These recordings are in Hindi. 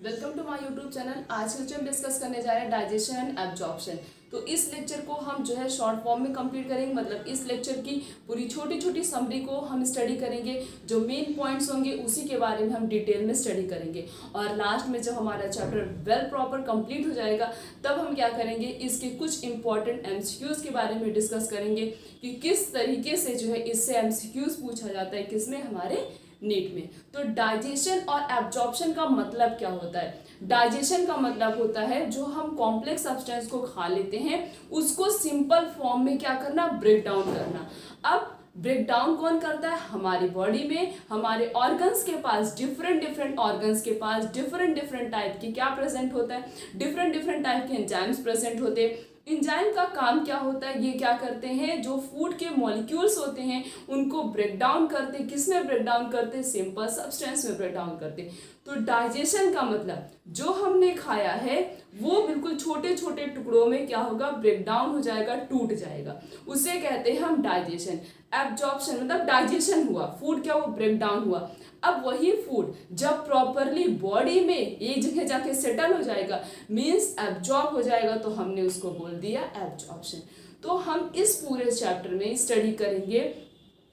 Welcome to my YouTube channel. आज के लेक्चर हम डिस्कस करने जा रहे हैं डाइजेशन एंड एब्जॉर्प्शन। तो इस लेक्चर को हम जो है शॉर्ट फॉर्म में कंप्लीट करेंगे, मतलब इस लेक्चर की पूरी छोटी छोटी समरी को हम स्टडी करेंगे। जो मेन पॉइंट्स होंगे उसी के बारे में हम डिटेल में स्टडी करेंगे और लास्ट में जब हमारा चैप्टर वेल प्रॉपर कंप्लीट हो जाएगा तब हम क्या करेंगे, इसके कुछ इंपॉर्टेंट एमसीक्यूज के बारे में डिस्कस करेंगे कि किस तरीके से जो है इससे एमसीक्यूज पूछा जाता है, किसमें, हमारे नीट में। तो डाइजेशन और एब्जॉर्प्शन का मतलब क्या होता है? डाइजेशन का मतलब होता है जो हम कॉम्प्लेक्स सब्सटेंस को खा लेते हैं उसको सिंपल फॉर्म में क्या करना, ब्रेक डाउन करना। अब ब्रेक डाउन कौन करता है? हमारी बॉडी में हमारे ऑर्गन्स के पास डिफरेंट ऑर्गन्स के पास डिफरेंट टाइप की क्या प्रेजेंट होता है, डिफरेंट टाइप के एंजाइम्स प्रेजेंट होते हैं। एंजाइम का काम क्या होता है? ये क्या करते हैं, जो फूड के मॉलिक्यूल्स होते हैं उनको ब्रेक डाउन करते हैं। किस में ब्रेक डाउन करते हैं? सिंपल सब्सटेंस में ब्रेक डाउन करते हैं। तो डाइजेशन का मतलब जो हमने खाया है वो बिल्कुल छोटे छोटे टुकड़ों में क्या होगा, ब्रेक डाउन हो जाएगा, टूट जाएगा, उसे कहते हैं हम डाइजेशन। एब्जॉर्प्शन मतलब डाइजेशन हुआ, फूड क्या, वो ब्रेक डाउन हुआ। अब वही फूड जब प्रॉपरली बॉडी में एक जगह जाके सेटल हो जाएगा, मीन्स एब्जॉर्ब हो जाएगा, तो हमने उसको बोल दिया एब्जॉर्प्शन। तो हम इस पूरे चैप्टर में स्टडी करेंगे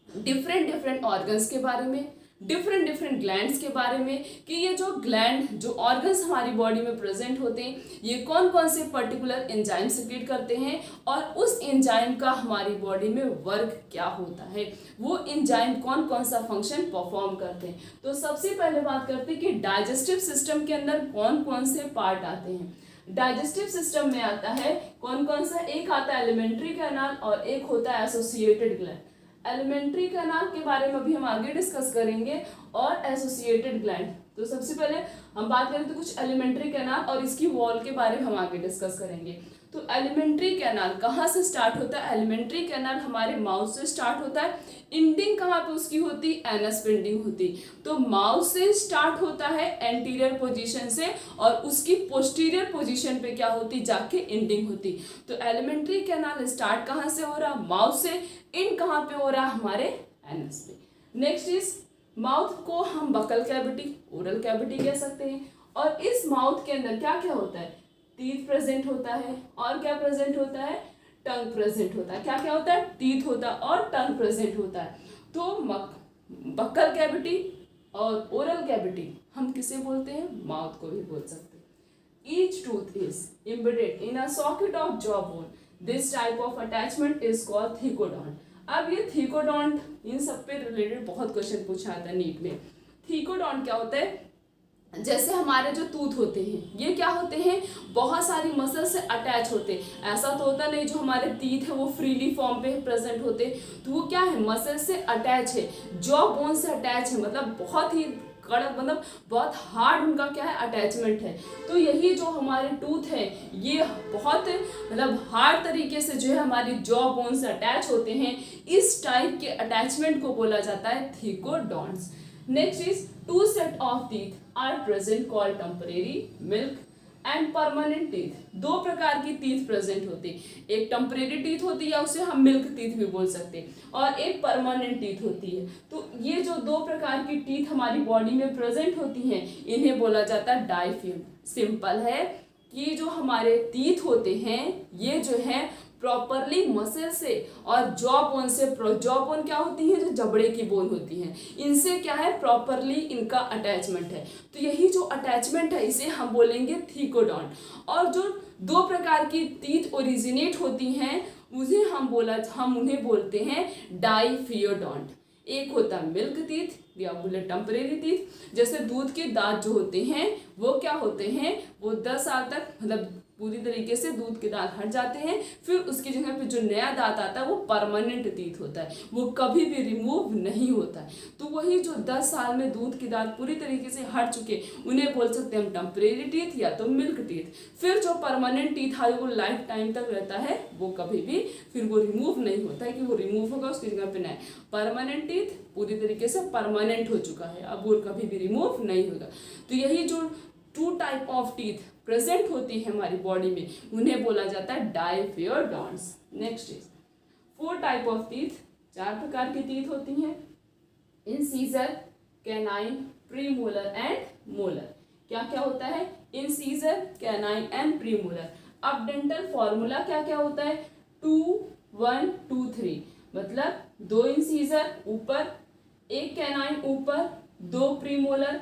डिफरेंट ऑर्गन्स के बारे में, डिफरेंट ग्लैंड्स के बारे में, कि ये जो ग्लैंड, जो ऑर्गन्स हमारी बॉडी में प्रेजेंट होते हैं ये कौन कौन से पर्टिकुलर एंजाइम सिक्रीट करते हैं और उस एंजाइम का हमारी बॉडी में वर्क क्या होता है, वो एंजाइम कौन कौन सा फंक्शन परफॉर्म करते हैं। तो सबसे पहले बात करते हैं कि डाइजेस्टिव सिस्टम के अंदर कौन कौन से पार्ट आते हैं। डाइजेस्टिव सिस्टम में आता है कौन कौन सा, एक आता है एलिमेंट्री कैनाल और एक होता है एसोसिएटेड ग्लैंड। एलिमेंट्री कैनाल के बारे में भी हम आगे डिस्कस करेंगे और एसोसिएटेड ग्लैंड। तो सबसे पहले हम बात करें तो कुछ एलिमेंट्री कैनाल और इसकी वॉल के बारे में हम आगे डिस्कस करेंगे। तो एलिमेंट्री कैनाल कहाँ से स्टार्ट होता है? एलिमेंट्री कैनाल हमारे माउथ से स्टार्ट होता है। एंडिंग कहाँ पे उसकी होती? एनस पे एंडिंग होती। तो माउथ से स्टार्ट होता है एंटीरियर पोजीशन से और उसकी पोस्टीरियर पोजीशन पे क्या होती, जाके एंडिंग होती। तो एलिमेंट्री कैनाल स्टार्ट कहाँ से हो रहा? माउथ से। इन कहाँ पे हो रहा? हमारे एनस पे। नेक्स्ट इज माउथ को हम बकल कैविटी, ओरल कैविटी कह सकते हैं। और इस माउथ के अंदर क्या क्या होता है? टीथ प्रेजेंट होता है और क्या प्रेजेंट होता है? टंग प्रेजेंट होता है। क्या क्या होता है? टीथ होता है और टंग प्रेजेंट होता है। तो बकल कैविटी और ओरल कैविटी हम किसे बोलते हैं? माउथ को भी बोल सकते हैं। Each tooth is embedded in a socket of jawbone. This type of attachment is called thecodont. अब ये थीकोडोंट, इन सब पे रिलेटेड बहुत क्वेश्चन पूछा था नीट में। थीकोडोंट क्या होता है? जैसे हमारे जो टूथ होते हैं ये क्या होते हैं, बहुत सारी मसल से अटैच होते हैं। ऐसा तो होता नहीं जो हमारे टीथ है वो फ्रीली फॉर्म पे प्रेजेंट होते, तो वो क्या है, मसल से अटैच है, जॉ बोन से अटैच है, मतलब बहुत ही कड़क, मतलब बहुत हार्ड उनका क्या है, अटैचमेंट है। तो यही जो हमारे टूथ है ये बहुत मतलब हार्ड तरीके से जो है हमारी जॉ बोन से अटैच होते हैं। इस टाइप के अटैचमेंट को बोला जाता है thecodonts. Next is two set of teeth are present called temporary, milk and permanent teeth. दो प्रकार की टीथ प्रेजेंट होती, एक टेम्परेरी टीथ होती है या उसे हम मिल्क टीथ भी बोल सकते हैं, और एक परमानेंट टीथ होती है। तो ये जो दो प्रकार की टीथ हमारी बॉडी में प्रेजेंट होती हैं इन्हें बोला जाता है डाइफिन। सिंपल है कि जो हमारे टीथ होते हैं ये जो है प्रॉपरली मसल से और जॉ बोन से, जॉ बोन क्या होती है, जो जबड़े की बोन होती है, इनसे क्या है, प्रॉपरली इनका अटैचमेंट है। तो यही जो अटैचमेंट है इसे हम बोलेंगे थीकोडोंट। और जो दो प्रकार की टीथ ओरिजिनेट होती हैं हम उन्हें बोलते हैं डाइफियोडोंट। एक होता है मिल्क टीथ या बोले टेम्परेरी टीथ। जैसे दूध के दांत जो होते हैं वो क्या होते हैं, वो 10 साल तक मतलब पूरी तरीके से दूध के दांत हट जाते हैं, फिर उसकी जगह पे जो नया दांत आता है वो परमानेंट टीथ होता है, वो कभी भी रिमूव नहीं होता है। तो वही जो 10 साल में दूध के दांत पूरी तरीके से हट चुके उन्हें बोल सकते हैं हम टेम्परेरी टीथ या तो मिल्क टीथ। फिर जो परमानेंट टीथ है वो लाइफ टाइम तक रहता है, वो कभी भी फिर वो रिमूव नहीं होता है कि वो रिमूव होगा उसकी जगह पे नया। परमानेंट टीथ पूरी तरीके से परमानेंट हो चुका है, अब वो कभी भी रिमूव नहीं होगा। तो यही जो two type of teeth present होती है हमारी बॉडी में उन्हें बोला जाता है diphyodonts. Next is 4 type of teeth, 4 प्रकार की टीथ होती हैं। Incisor, canine, premolar and molar. क्या क्या होता है, इंसीजर, कैनाइन एंड प्रीमोलर। अब डेंटल फॉर्मूला क्या क्या होता है, 2 1 2 3, मतलब 2 इंसीजर ऊपर, 1 कैनाइन ऊपर, 2 प्रीमोलर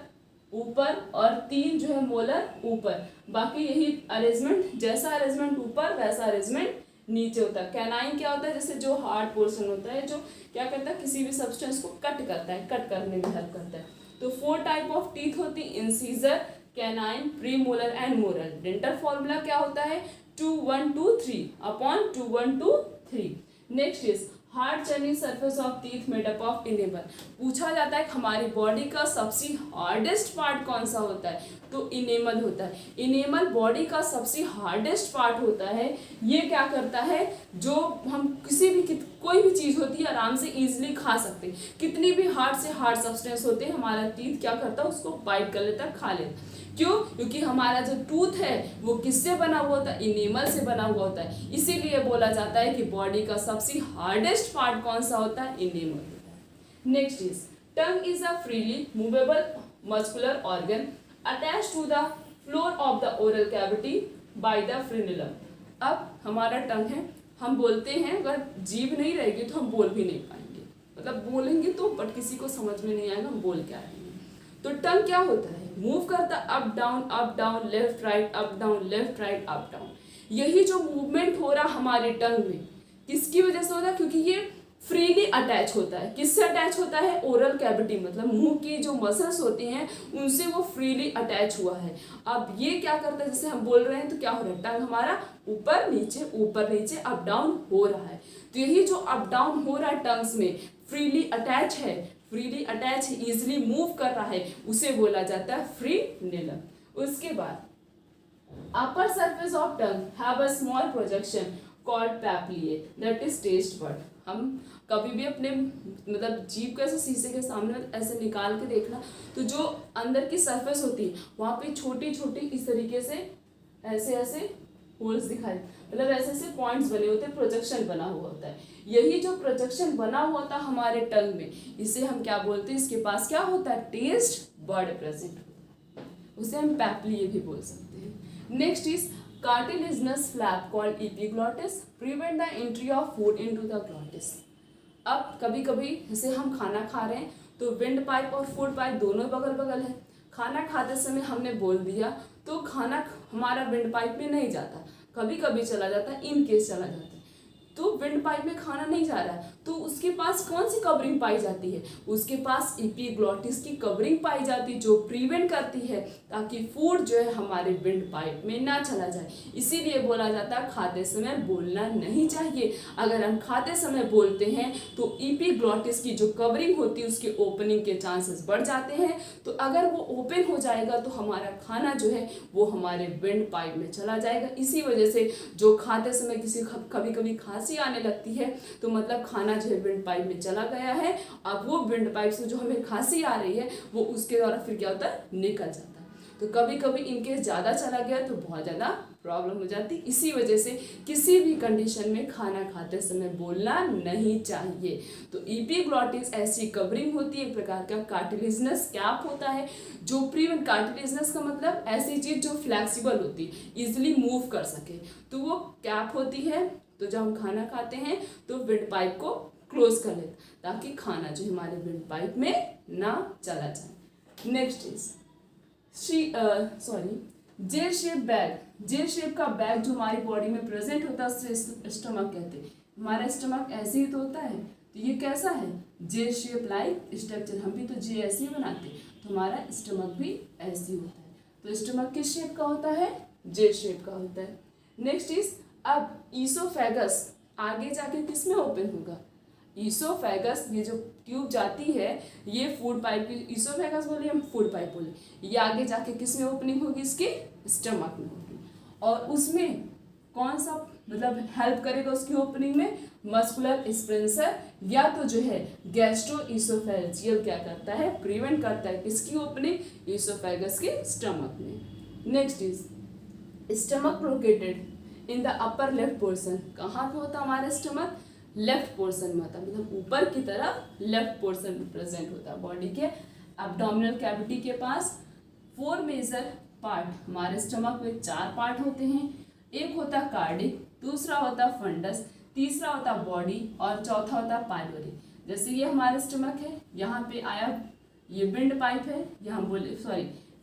ऊपर और 3 जो है मोलर ऊपर। बाकी यही अरेंजमेंट, जैसा अरेंजमेंट ऊपर वैसा अरेंजमेंट नीचे होता है। कैनाइन क्या होता है, जैसे जो हार्ड पोर्शन होता है, जो क्या करता है, किसी भी सब्सटेंस को कट करता है, कट करने में हेल्प करता है। तो 4 टाइप ऑफ टीथ होती है, incisor, canine, premolar and molar. Dental formula क्या होता है, 2 1 2 3 upon 2 1 2 3। Next is hard churning surface of teeth made up of enamel. पूछा जाता है कि हमारी बॉडी का सबसे हार्डेस्ट पार्ट कौन सा होता है, तो इनेमल होता है। इनेमल बॉडी का सबसे हार्डेस्ट पार्ट होता है। ये क्या करता है, जो हम किसी भी कोई भी चीज़ होती है आराम से इजीली खा सकते हैं। कितनी भी हार्ड से हार्ड सब्सटेंस होते हैं, हमारा टीथ क्या करता है, उसको बाइट कर लेता है, खा लेता है। क्यों, क्योंकि हमारा जो टूथ है वो किससे बना हुआ होता है, इनेमल से बना हुआ होता है। इसीलिए बोला जाता है कि बॉडी का सबसे हार्डेस्ट पार्ट कौन सा होता है, इनेमल होता है। Next is tongue is a freely movable muscular organ attach to the floor of the oral cavity by the frenulum. अब हमारा टंग है, हम बोलते हैं, अगर जीभ नहीं रहेगी तो हम बोल भी नहीं पाएंगे, मतलब बोलेंगे तो बट किसी को समझ में नहीं आएगा हम बोल क्या रहे हैं। तो टंग क्या होता है, मूव करता up down left right, up down left right, up down. यही जो मूवमेंट हो रहा हमारे टंग में किसकी वजह से हो रहा है, क्योंकि ये फ्रीली अटैच होता है। किससे अटैच होता है, ओरल कैविटी, मतलब मुंह की जो मसल्स होती हैं उनसे वो फ्रीली अटैच हुआ है। अब ये क्या करता है, जैसे हम बोल रहे हैं तो क्या हो रहा है, टंग हमारा ऊपर नीचे अप डाउन हो रहा है। तो यही जो अप डाउन हो रहा है टंग्स में, फ्रीली अटैच है, इजिली मूव कर रहा है, उसे बोला जाता है फ्रीनेलम। उसके बाद upper surface of tongue have a small projection called papillae that is taste bud. हम कभी भी अपने मतलब जीभ को ऐसे शीशे के सामने ऐसे निकाल के देखना, तो जो अंदर की सरफेस होती है वहाँ पे छोटी छोटी इस तरीके से ऐसे होल्स दिखाई, मतलब ऐसे पॉइंट्स बने होते हैं, प्रोजेक्शन बना हुआ होता है। यही जो प्रोजेक्शन बना हुआ था हमारे टंग में, इसे हम क्या बोलते हैं, इसके पास क्या होता है, टेस्ट बड प्रेजेंट होता है, उसे हम पैप्लिए भी बोल सकते हैं। Next is cartilaginous flap called epiglottis prevent the entry of food into the glottis. अब कभी कभी जैसे हम खाना खा रहे हैं तो विंड पाइप और फूड पाइप दोनों बगल बगल है। खाना खाते समय हमने बोल दिया तो खाना हमारा विंड पाइप में नहीं जाता, कभी कभी चला जाता है, इन केस चला जाता है। तो विंड पाइप में खाना नहीं जा रहा है तो उसके पास कौन सी कवरिंग पाई जाती है, उसके पास एपिग्लॉटिस की कवरिंग पाई जाती है, जो प्रिवेंट करती है ताकि फूड जो है हमारे विंड पाइप में ना चला जाए। इसीलिए बोला जाता है खाते समय बोलना नहीं चाहिए। अगर हम खाते समय बोलते हैं तो एपिग्लॉटिस की जो कवरिंग होती है उसके ओपनिंग के चांसेस बढ़ जाते हैं। तो अगर वो ओपन हो जाएगा तो हमारा खाना जो है वो हमारे विंड पाइप में चला जाएगा। इसी वजह से जो खाते समय किसी कभी कभी खांसी आने लगती है तो मतलब खाना जो है विंड पाइप में चला गया है। अब वो विंड पाइप से जो हमें खांसी आ रही है वो उसके द्वारा फिर क्या होता है, निकल जाता है। तो कभी कभी इनकेस ज़्यादा चला गया तो बहुत ज़्यादा प्रॉब्लम हो जाती। इसी वजह से किसी भी कंडीशन में खाना खाते समय बोलना नहीं चाहिए। तो एपिग्लॉटिस ऐसी कवरिंग होती है, एक प्रकार का कार्टिलेजिनस कैप होता है जो प्रिवेंट, कार्टिलेजिनस का मतलब ऐसी चीज़ जो फ्लैक्सिबल होती है, इजिली मूव कर सके, तो वो कैप होती है। तो जब हम खाना खाते हैं तो विंड पाइप को क्लोज कर लेते ताकि खाना जो हमारे विंड पाइप में ना चला जाए। Next is J shape bag. J shape का बैग जो हमारी बॉडी में प्रेजेंट होता है उसे स्टमक कहते हैं। हमारा स्टमक ऐसे ही तो होता है, तो ये कैसा है, जेल शेप लाइक स्ट्रक्चर। हम भी तो जे ऐसे ही बनाते हैं, तो हमारा स्टमक भी ऐसे ही होता है। तो स्टमक किस शेप का होता है, जेल शेप का होता है। नेक्स्ट इज अब ईसोफेगस आगे जाके किस में ओपन होगा, ईसोफेगस, ये जो ट्यूब जाती है ये फूड पाइप की, ईसोफेगस बोले हम फूड पाइप बोले, ये आगे जाके किस में ओपनिंग होगी, इसके स्टमक में होगी। और उसमें कौन सा मतलब हेल्प करेगा उसकी ओपनिंग में, मस्कुलर एक्सपेंसर या तो जो है गैस्ट्रो ईसोफेजियल क्या करता है, प्रिवेंट करता है किसकी ओपनिंग, ईसोफेगस के स्टमक में। Next is stomach located in the upper left portion. कहाँ पे होता है हमारा स्टमक, लेफ्ट पोर्शन में होता है, मतलब ऊपर की तरफ लेफ्ट पोर्शन में प्रेजेंट होता है बॉडी के। एब्डोमिनल कैविटी के पास 4 मेजर पार्ट, हमारे स्टमक में 4 पार्ट होते हैं। एक होता कार्डिक, दूसरा होता फंडस, तीसरा होता बॉडी और चौथा होता पाइलोरी। जैसे ये हमारे स्टमक है, यहाँ पे आया ये विंड पाइप है, या हम बोले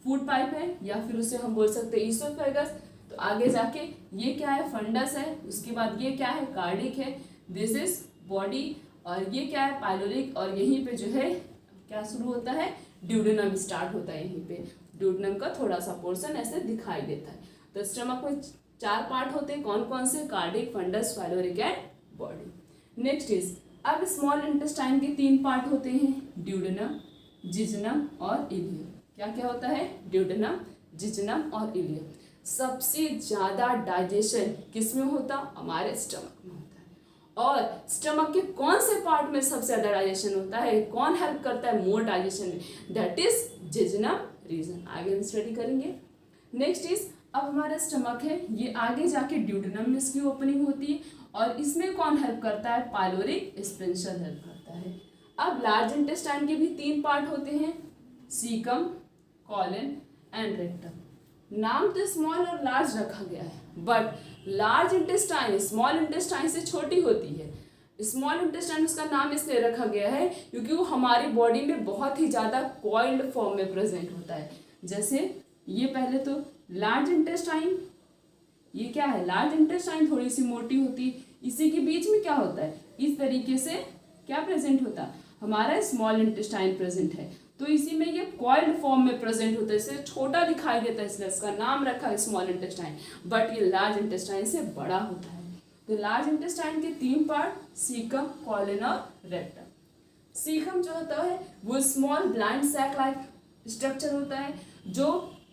फूड पाइप है, या फिर उसे हम बोल सकते हैं ईसोफेगस। तो आगे जाके ये क्या है, फंडस है, उसके बाद ये क्या है, कार्डिक है, दिस इज बॉडी, और ये क्या है, पाइलोरिक, और यहीं पे जो है क्या शुरू होता है, ड्यूडेनम स्टार्ट होता है। यहीं पे ड्यूडेनम का थोड़ा सा पोर्शन ऐसे दिखाई देता है। तो स्टमक में 4 पार्ट होते हैं, कौन कौन से, cardiac, fundus, pyloric and body. Next is, अब स्मॉल इंटेस्टाइन के 3 पार्ट होते हैं, ड्यूडेनम, जिजनम और इलियम। क्या क्या होता है, ड्यूडेनम, जिजनम और इलियम। सबसे ज्यादा डाइजेशन किस में होता, हमारे स्टमक में होता है। और स्टमक के कौन से पार्ट में सबसे ज्यादा डाइजेशन होता है, कौन हेल्प करता है मोर डाइजेशन में, दैट इज जिजनम रीजन। आगे हम स्टडी करेंगे। नेक्स्ट इज, अब हमारा स्टमक है, ये आगे जाके ड्यूडेनम में इसकी ओपनिंग होती है, और इसमें कौन हेल्प करता है, पाइलोरिक स्पिंशन हेल्प करता है। अब लार्ज इंटेस्टाइन के भी 3 पार्ट होते हैं, सीकम, कॉलन एंड रेक्टम। नाम तो स्मॉल और लार्ज रखा गया है, but large intestine small intestine से छोटी होती है। स्मॉल इंटेस्टाइन उसका नाम इसलिए रखा गया है क्योंकि वो हमारी बॉडी में बहुत ही ज़्यादा कॉइल्ड फॉर्म में प्रेजेंट होता है। जैसे ये पहले तो लार्ज इंटेस्टाइन, ये क्या है, लार्ज इंटेस्टाइन थोड़ी सी मोटी होती है, इसी के बीच में क्या होता है, इस तरीके से क्या प्रेजेंट होता है, हमारा स्मॉल इंटेस्टाइन प्रेजेंट है। तो इसी में ये कॉइल्ड फॉर्म में प्रेजेंट होता है, इससे छोटा दिखाई देता है, इसलिए इसका नाम रखा है स्मॉल इंटेस्टाइन, बट ये लार्ज इंटेस्टाइन से बड़ा होता है। तो लार्ज इंटेस्टाइन के 3 पार्ट, सीकम, कॉलन और रेक्टम। सीकम जो होता है वो small blind sac like structure होता है, जो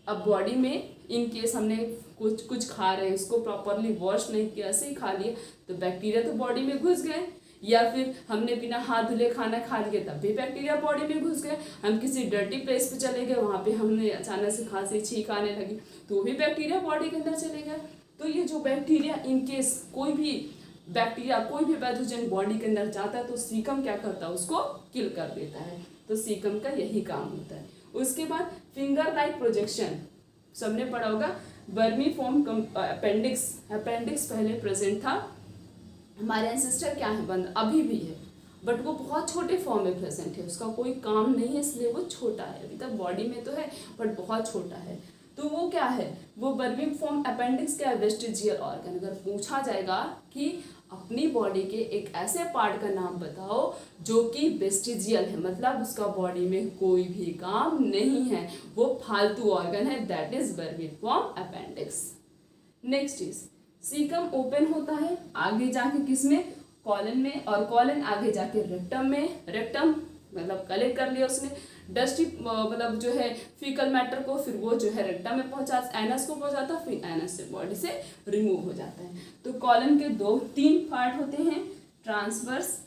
अब बॉडी में इन केस हमने कुछ खा रहे हैं, उसको प्रॉपरली वॉश नहीं किया, ऐसे ही खा लिया, तो बैक्टीरिया तो बॉडी में घुस गए, या फिर हमने बिना हाथ धुले खाना खा लिया तब भी बैक्टीरिया बॉडी में घुस गए। हम किसी डर्टी प्लेस पे चले गए, वहाँ पे हमने अचानक से खांसी छींक आने लगी, तो भी बैक्टीरिया बॉडी के अंदर चले गए। तो ये जो बैक्टीरिया इन केस कोई भी बैक्टीरिया कोई भी पैथोजन बॉडी के अंदर जाता है तो सीकम क्या करता है, उसको किल कर देता है। तो सीकम का यही काम होता है। उसके बाद फिंगर लाइक प्रोजेक्शन, सबने पढ़ा होगा, बर्मी फॉर्म अपेंडिक्स, अपेंडिक्स पहले प्रेजेंट था, हमारे एंसेस्टर क्या है, बंद अभी भी है, बट वो बहुत छोटे फॉर्म में प्रेजेंट है, उसका कोई काम नहीं है, इसलिए वो छोटा है, अभी तक बॉडी में तो है बट बहुत छोटा है। तो वो क्या है, वो बर्मिंग फॉर्म अपेंडिक्स क्या है, वेस्टिजियल ऑर्गन। अगर पूछा जाएगा कि अपनी बॉडी के एक ऐसे पार्ट का नाम बताओ जो कि वेस्टिजियल है, मतलब उसका बॉडी में कोई भी काम नहीं है, वो फालतू ऑर्गन है, that is vermiform appendix. Next is, caecum open होता है आगे जाके किसमें, कॉलन में, और कॉलन आगे जाके रेक्टम में। रेक्टम मतलब कलेक्ट कर लिया उसने डस्टी मतलब जो है फीकल मैटर को, फिर वो जो है रेक्टम में पहुंचा, एनस को पहुंचाता, फिर एनस से बॉडी से रिमूव हो जाता है। तो कॉलन के 3 पार्ट होते हैं, transverse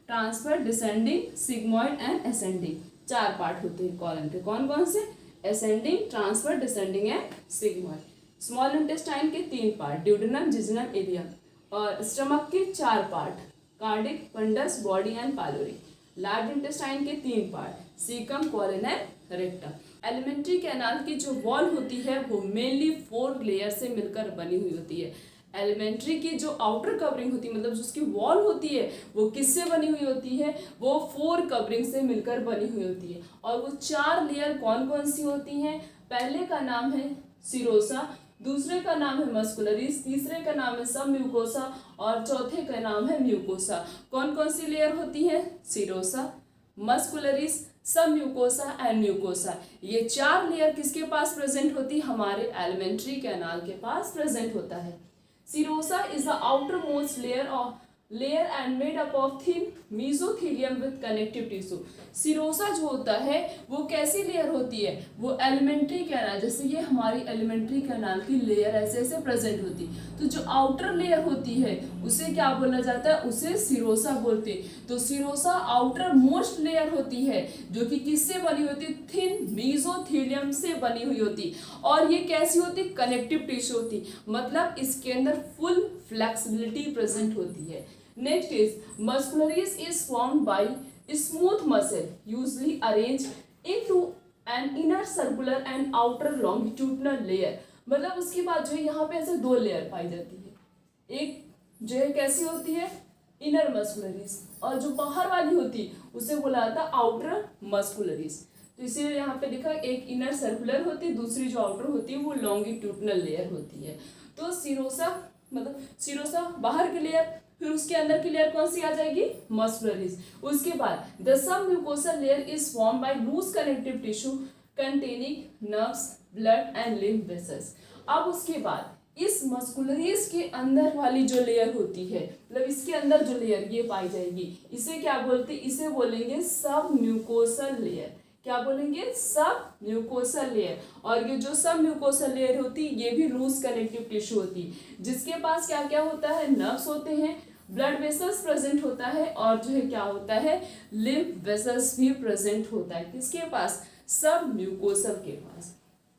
transfer, descending, sigmoid and ascending. 4 part होते हैं कॉलन के, कौन कौन से, ascending, transfer, descending and sigmoid. Small intestine के 3 पार्ट, ड्यूडेनम, जिजनम, इलियम, और स्टमक के 4 part, cardiac, fundus, body and pylori. Large intestine के 3 part, caecum, colon and rectum. Alimentary canal की जो वॉल होती है वो मेनली 4 लेयर से मिलकर बनी हुई होती है। एलिमेंट्री की जो आउटर कवरिंग होती है, मतलब जो उसकी वॉल होती है, वो किससे बनी हुई होती है, वो 4 कवरिंग से मिलकर बनी हुई होती है। और वो 4 लेयर कौन कौन सी होती हैं, पहले का नाम है सिरोसा, दूसरे का नाम है मस्कुलरिस, तीसरे का नाम है सब म्यूकोसा, और चौथे का नाम है म्यूकोसा। कौन कौन सी लेयर होती है, सिरोसा, मस्कुलरिस, सब म्यूकोसा एंड म्यूकोसा। ये 4 लेयर किसके पास प्रेजेंट होती है, हमारे एलिमेंट्री कैनाल के पास प्रेजेंट होता है। Serosa is the outer most layer and made up of thin mesothelium with connective tissue. Serosa जो होता है वो कैसी लेयर होती है, वो एलिमेंट्री कैनाल, जैसे ये हमारी एलिमेंट्री कैनाल की लेयर ऐसे ऐसे प्रेजेंट होती है, तो जो आउटर लेयर होती है उसे क्या बोला जाता है, उसे सिरोसा बोलते हैं। तो सिरोसा आउटर मोस्ट लेयर होती है जो कि किससे बनी होती है, थिन मेसोथेलियम से बनी हुई होती, और ये कैसी होती, कनेक्टिव टिश्यू होती, मतलब इसके अंदर फुल फ्लेक्सिबिलिटी प्रेजेंट होती है। Next is muscularis is formed by smooth muscle usually arrange into an inner circular and outer longitudinal layer, मतलब उसके बाद जो है यहाँ पे ऐसे 2 लेयर पाई जाती है। एक जो है कैसी होती है, इनर मस्कुलरिस, और जो बाहर वाली होती है उसे बोला जाता है आउटर मस्कुलरिस। तो इसीलिए यहाँ पे लिखा एक इनर सर्कुलर होती है, दूसरी जो आउटर होती है वो लॉन्गिट्यूडनल लेयर होती है। तो सिरोसा मतलब सिरोसा बाहर की लेयर, फिर उसके अंदर की लेयर कौन सी आ जाएगी, मस्कुलरिस। उसके बाद the sub mucosal layer is form by loose connective tissue containing nerves, blood and lymph vessels. अब उसके बाद इस मस्कुलरिस के अंदर वाली जो लेयर होती है, मतलब इसके अंदर जो लेयर ये पाई जाएगी, इसे क्या बोलते हैं, इसे बोलेंगे सब म्यूकोसल लेयर। क्या बोलेंगे, सब म्यूकोसल लेयर। और ये जो सब म्यूकोसल लेयर होती है ये भी लूज कनेक्टिव टिश्यू होती है, जिसके पास क्या क्या होता है, नर्व्स होते हैं, ब्लड वेसल्स प्रेजेंट होता है, और जो है क्या होता है, लिम्फ वेसल्स भी प्रेजेंट होता है। किसके पास, सब म्यूकोसल के पास।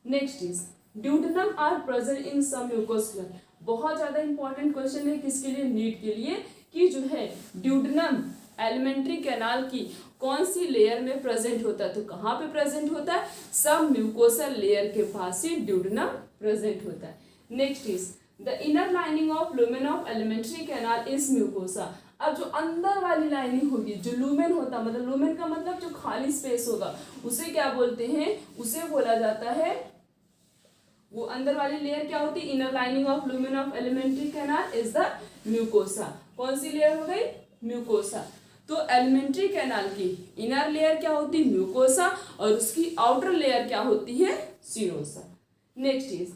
Next is duodenum are present in submucosal. बहुत ज्यादा इंपॉर्टेंट क्वेश्चन है किसके लिए, नीट के लिए, कि जो है ड्यूडेनम एलिमेंट्री कैनाल की कौन सी लेयर में प्रेजेंट होता है, तो कहाँ पे प्रेजेंट होता है, सब म्यूकोसल लेयर के पास ही ड्यूडेनम प्रेजेंट होता है। Next is the inner lining of lumen of alimentary canal is mucosa. अब जो अंदर वाली लाइनिंग होगी, जो लुमेन होता है, मतलब लुमेन का मतलब जो खाली स्पेस होगा, उसे क्या बोलते हैं, उसे बोला जाता है, वो अंदर वाली लेयर क्या होती है, inner lining of lumen of alimentary canal is the mucosa. कौन सी लेयर हो गई, म्यूकोसा। तो एलिमेंट्री कैनाल की इनर लेयर क्या होती है, म्यूकोसा, और उसकी आउटर लेयर क्या होती है, serosa. Next is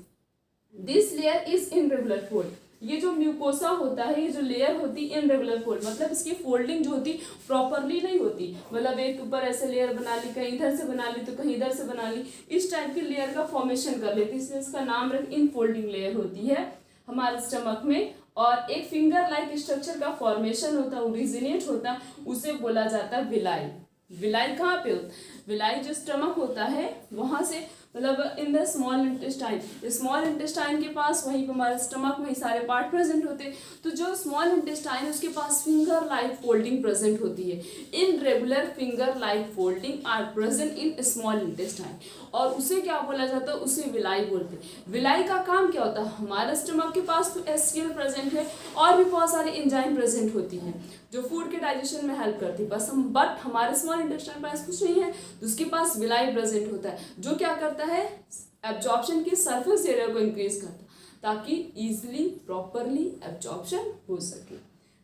this layer is irregular fold. ये जो म्यूकोसा होता है, ये जो लेयर होती है इनरेगुलर फोल्ड, मतलब इसकी फोल्डिंग जो होती प्रॉपरली नहीं होती, मतलब एक ऊपर ऐसे लेयर बना ली, कहीं इधर से बना ली तो कहीं इधर से बना ली, इस टाइप की लेयर का फॉर्मेशन कर लेती है, इसलिए इसका नाम रख इन फोल्डिंग लेयर होती है हमारे स्टमक में। और एक फिंगर लाइक स्ट्रक्चर का फॉर्मेशन होता है, ओरिजिनेट होता है, उसे बोला जाता है विलाई। विलाई कहाँ पे होता है, विलाई जो स्टमक होता है वहां से, मतलब in the small intestine, small intestine के पास, वहीं पर हमारे स्टमक में सारे पार्ट प्रेजेंट होते हैं। तो जो स्मॉल इंटेस्टाइन है उसके पास फिंगर लाइक फोल्डिंग प्रेजेंट होती है, irregular finger like folding are present in small intestine, और उसे क्या बोला जाता है, उसे विलाई बोलते हैं। विलाई का काम क्या होता है, हमारे स्टमक के पास तो एससीएल प्रेजेंट है और भी बहुत सारी एंजाइम प्रेजेंट होती हैं जो फूड के डाइजेशन में हेल्प करती है, बट हमारे स्मॉल इंटेस्टाइन पास कुछ नहीं है, तो उसके पास विलाई प्रेजेंट होता है, जो क्या करता है, एब्जॉर्प्शन की सरफेस एरिया को इंक्रीज करता है, ताकि इजीली प्रॉपरली एब्जॉर्प्शन हो सके।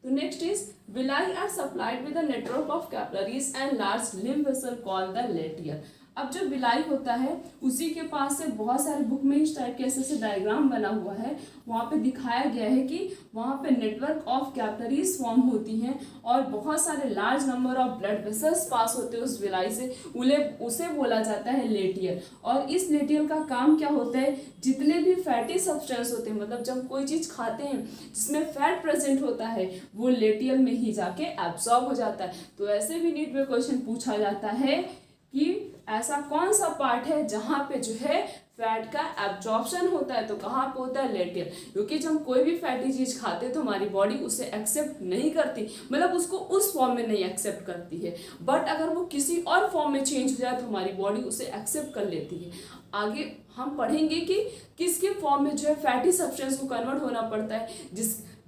तो next is villi are supplied with a network of capillaries and large lymph vessel called the lacteal. अब जो विलाई होता है उसी के पास से बहुत सारे बुक में इस टाइप के ऐसे डायग्राम बना हुआ है, वहाँ पे दिखाया गया है कि वहाँ पे नेटवर्क ऑफ कैपिलरीज फॉर्म होती हैं और बहुत सारे large number of blood vessels पास होते हैं उस विलाई से, उसे बोला जाता है लेटियर। और इस लेटियर का काम क्या होता है, जितने भी फैटी सब्सटेंस होते हैं, मतलब जब कोई चीज़ खाते हैं जिसमें फैट प्रेजेंट होता है वो लेटियर में ही जाके एब्जॉर्ब हो जाता है। तो ऐसे भी नीट में क्वेश्चन पूछा जाता है कि ऐसा कौन सा पार्ट है जहाँ पे जो है फैट का एब्जॉर्प्शन होता है, तो कहाँ पे होता है, लेटियर। क्योंकि जब हम कोई भी फैटी चीज खाते हैं तो हमारी बॉडी उसे एक्सेप्ट नहीं करती, मतलब उसको उस फॉर्म में नहीं एक्सेप्ट करती है, बट अगर वो किसी और फॉर्म में चेंज हो जाए तो हमारी बॉडी उसे एक्सेप्ट कर लेती है। आगे हम पढ़ेंगे कि किसके फॉर्म में जो है फैटी सब्सटेंस को कन्वर्ट होना पड़ता है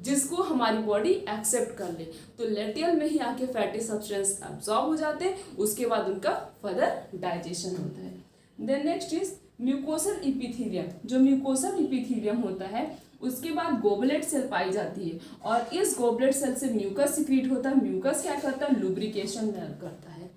जिसको हमारी बॉडी एक्सेप्ट कर ले। तो लेटियर में ही आके फैटी सब्सटेंस एब्जॉर्ब हो जाते हैं, उसके बाद उनका फर्दर डाइजेशन होता है। Then next is mucosal epithelium. जो म्यूकोसल इपिथीलियम होता है उसके बाद गोबलेट सेल पाई जाती है और इस गोबलेट सेल से म्यूकस सिक्रीट होता है। म्यूकस क्या करता है, लुब्रिकेशन में हेल्प करता है।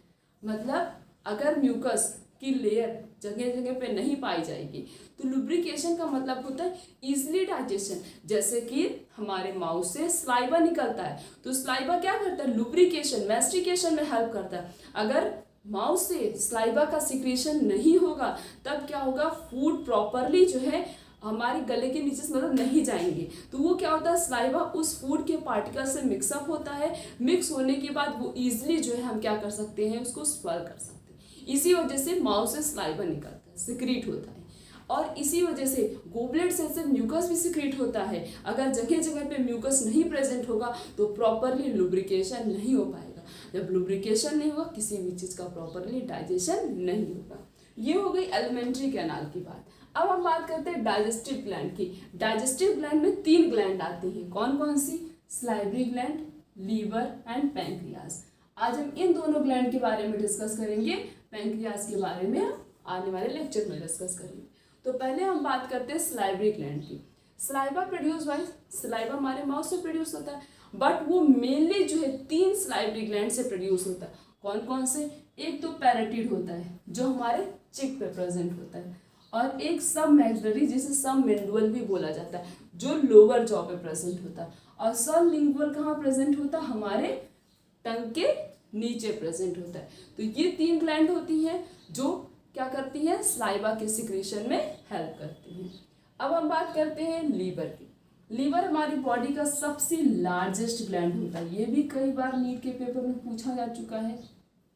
मतलब अगर म्यूकस की लेयर जगह जगह पे नहीं पाई जाएगी तो लुब्रिकेशन का मतलब होता है इजीली डाइजेशन। जैसे कि हमारे माउथ से स्लाइवा निकलता है तो स्लाइवा क्या करता है, लुब्रिकेशन मैस्टिकेशन में हेल्प करता है। अगर माउथ से स्लाइवा का सिक्रेशन नहीं होगा तब क्या होगा, फूड प्रॉपरली जो है हमारे गले के नीचे से मतलब नहीं जाएंगे, तो वो क्या होता है, स्लाइवा उस फूड के पार्टिकल से मिक्सअप होता है। मिक्स होने के बाद वो इजीली जो है हम क्या कर सकते हैं, उसको स्वेल कर सकते हैं। इसी वजह से माउथ से स्लाइवा निकलता है, सिक्रीट होता है। और इसी वजह से गोबलेट सेल से म्यूकस भी सिक्रीट होता है। अगर जगह जगह पे म्यूकस नहीं प्रेजेंट होगा तो प्रॉपरली लुब्रिकेशन नहीं हो पाएगा। जब लुब्रिकेशन नहीं होगा किसी भी चीज़ का प्रॉपरली डाइजेशन नहीं होगा। ये हो गई एलिमेंट्री कैनाल की बात। अब हम बात करते हैं डाइजेस्टिव ग्लैंड की। डाइजेस्टिव ग्लैंड में 3 ग्लैंड आती हैं, कौन कौन सी? Salivary gland, liver and pancreas. आज हम इन दोनों ग्लैंड के बारे में डिस्कस करेंगे, पैंक्रियाज के बारे में हम आने वाले लेक्चर में डिस्कस करेंगे। तो पहले हम बात करते हैं सलाइवरी ग्लैंड की। सलाइवा प्रोड्यूस बाय, सलाइवा हमारे माउथ से प्रोड्यूस होता है, बट वो मेनली जो है 3 सलाइवरी ग्लैंड से प्रोड्यूस होता है। कौन कौन से? एक तो पैराटिड होता है जो हमारे चिक पे प्रेजेंट होता है, और एक सब मैक्सिलरी जिसे सब मेंडुअल भी बोला जाता है जो लोअर जॉ पे प्रेजेंट होता है, और सब लिंगुअल कहाँ प्रेजेंट होता है? हमारे टंग के नीचे प्रेजेंट होता है। तो ये 3 ग्लैंड होती हैं जो क्या करती हैं? सलाइवा के सिक्रीशन में हेल्प करती हैं। अब हम बात करते हैं लीवर की। लीवर हमारी बॉडी का सबसे लार्जेस्ट ग्लैंड होता है। ये भी कई बार नीट के पेपर में पूछा जा चुका है।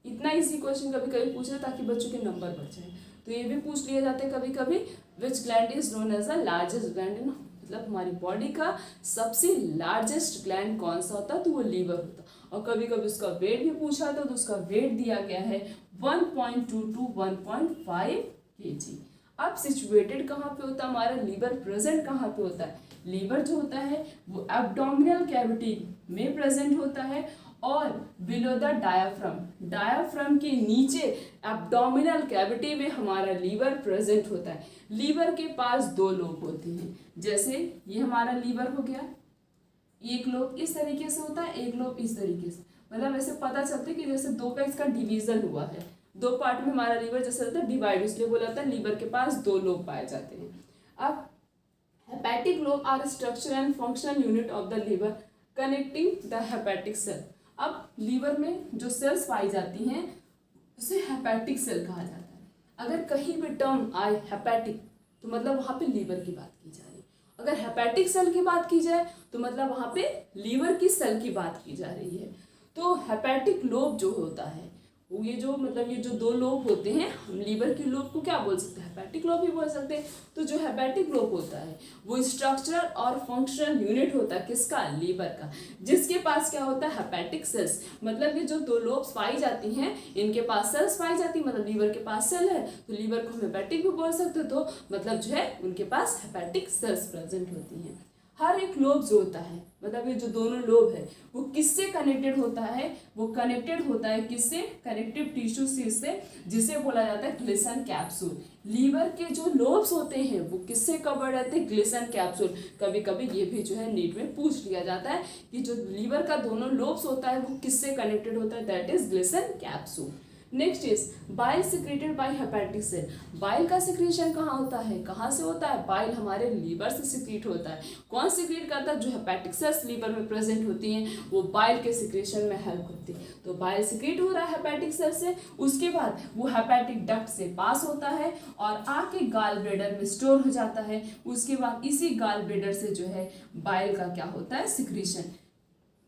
इतना इजी क्वेश्चन कभी कभी पूछे ताकि बच्चों के नंबर बढ़ जाए, तो ये भी पूछ लिए जाते हैं कभी कभी, which gland is known as the largest gland in, मतलब हमारी बॉडी का सबसे लार्जेस्ट ग्लैंड कौन सा होता है? तो वो लीवर होता है। और कभी कभी उसका वेट भी पूछा था, तो उसका वेट दिया गया है 1.2 to 1.5 kg। अब सिचुएटेड कहाँ पे होता है हमारा लीवर? प्रेजेंट कहाँ पे होता है? लीवर जो होता है वो एब्डोमिनल कैविटी में प्रेजेंट होता है, और बिलो द डायाफ्राम, डायाफ्राम के नीचे एब्डोमिनल कैविटी में हमारा लीवर प्रेजेंट होता है। लीवर के पास 2 लोब होते हैं, जैसे ये हमारा लीवर हो गया, एक लोब इस तरीके से होता है, एक लोब इस तरीके से, मतलब ऐसे पता चलता है कि जैसे 2 का इसका डिवीजन हुआ है, 2 पार्ट में हमारा लीवर जैसे होता है डिवाइड, इसलिए बोला जाता है लीवर के पास 2 लोब पाए जाते हैं। अब hepatic lobe are structure and functional unit of the liver connecting the hepatic cell. अब लीवर में जो सेल्स पाई जाती हैं उसे हेपेटिक सेल कहा जाता है। अगर कहीं भी टर्म आए हेपेटिक तो मतलब वहाँ पे लीवर की बात की जा रही है, अगर हेपेटिक सेल की बात की जाए तो मतलब वहाँ पे लीवर की सेल की बात की जा रही है। तो हेपेटिक लोब जो होता है वो ये जो 2 लोब होते हैं, हम लीवर की लोब को क्या बोल सकते हैं? हेपेटिक लोब भी बोल सकते हैं। तो जो हेपेटिक लोब होता है वो स्ट्रक्चरल और फंक्शनल यूनिट होता है किसका? लीवर का, जिसके पास क्या होता है? Hepatic sales. मतलब ये जो 2 लोब्स पाई जाती हैं इनके पास सेल्स पाई जाती है, मतलब लीवर के पास सेल है तो लीवर को हम हेपेटिक भी बोल सकते हो, तो मतलब जो है उनके पास हेपेटिक सेल्स प्रेजेंट होती हैं। हर एक लोब जो होता है, मतलब ये जो दोनों लोब है वो किससे कनेक्टेड होता है? वो कनेक्टेड होता है किससे? कनेक्टिव टिश्यू से, जिसे बोला जाता है ग्लिसन कैप्सूल। लीवर के जो लोब्स होते हैं वो किससे कवर रहते हैं? Glisten capsule. कभी कभी ये भी जो है नीट में पूछ लिया जाता है कि जो लीवर का दोनों लोब्स होता है वो किससे कनेक्टेड होता है? That is Glisson capsule. Next is bile secreted by hepatic cell. Bile का सिक्रीशन कहाँ होता है? कहाँ से होता है? बाइल हमारे लीवर से सिक्रीट होता है। कौन सिक्रीट करता है? जो हेपेटिक सेल्स लीवर में प्रेजेंट होती हैं वो बाइल के सिक्रेशन में हेल्प करती है। तो बाइल सिक्रीट हो रहा है हेपेटिक सेल से, उसके बाद वो हेपेटिक डक्ट से पास होता है और आके गाल ब्लेडर में स्टोर हो जाता है। उसके बाद इसी गाल ब्लेडर से जो है बाइल का क्या होता है? सिक्रीशन।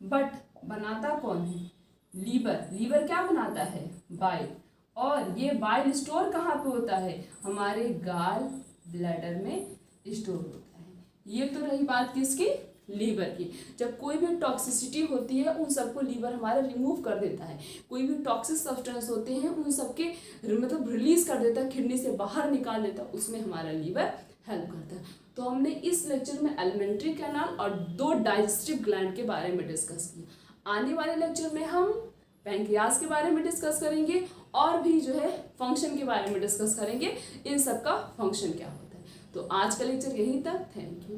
बट बनाता कौन है? लीवर। लीवर क्या बनाता है? बाइल। और ये बाइल स्टोर कहाँ पे होता है? हमारे गाल ब्लैडर में स्टोर होता है। ये तो रही बात किसकी? लीवर की। जब कोई भी टॉक्सिसिटी होती है उन सबको लीवर हमारा रिमूव कर देता है। कोई भी टॉक्सिक सब्सटेंस होते हैं उन सबके मतलब रिलीज कर देता है, किडनी से बाहर निकाल देता है, उसमें हमारा लीवर हेल्प करता है। तो हमने इस लेक्चर में एलिमेंट्री कैनाल और 2 डाइजेस्टिव ग्लैंड के बारे में डिस्कस किया। आने वाले लेक्चर में हम पैंक्रियाज के बारे में डिस्कस करेंगे और भी जो है फंक्शन के बारे में डिस्कस करेंगे, इन सब का फंक्शन क्या होता है। तो आज का लेक्चर यहीं तक। Thank you.